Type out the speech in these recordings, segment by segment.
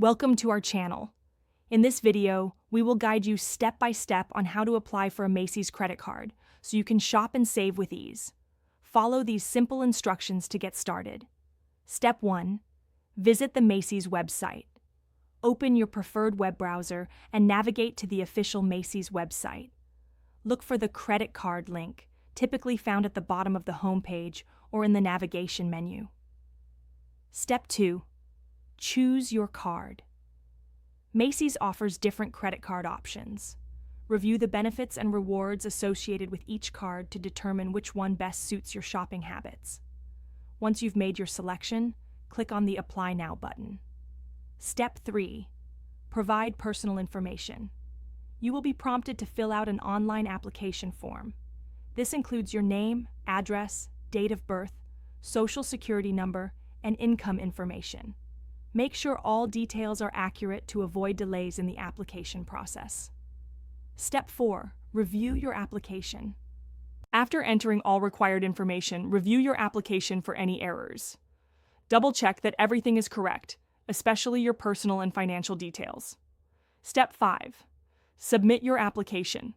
Welcome to our channel. In this video, we will guide you step by step on how to apply for a Macy's credit card so you can shop and save with ease. Follow these simple instructions to get started. Step 1. Visit the Macy's website. Open your preferred web browser and navigate to the official Macy's website. Look for the credit card link, typically found at the bottom of the homepage or in the navigation menu. Step 2. Choose your card. Macy's offers different credit card options. Review the benefits and rewards associated with each card to determine which one best suits your shopping habits. Once you've made your selection, click on the Apply Now button. Step 3. Provide personal information. You will be prompted to fill out an online application form. This includes your name, address, date of birth, social security number, and income information. Make sure all details are accurate to avoid delays in the application process. Step 4. Review your application. After entering all required information, review your application for any errors. Double-check that everything is correct, especially your personal and financial details. Step 5. Submit your application.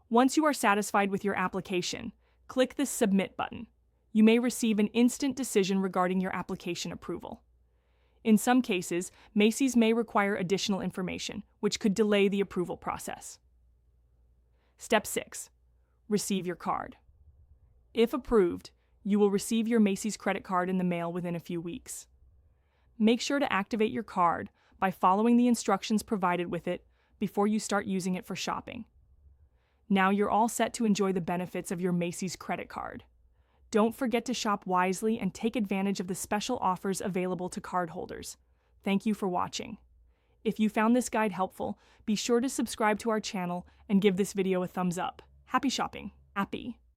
Once you are satisfied with your application, click the Submit button. You may receive an instant decision regarding your application approval. In some cases, Macy's may require additional information, which could delay the approval process. Step 6. Receive your card. If approved, you will receive your Macy's credit card in the mail within a few weeks. Make sure to activate your card by following the instructions provided with it before you start using it for shopping. Now you're all set to enjoy the benefits of your Macy's credit card. Don't forget to shop wisely and take advantage of the special offers available to cardholders. Thank you for watching. If you found this guide helpful, be sure to subscribe to our channel and give this video a thumbs up. Happy shopping. Happy.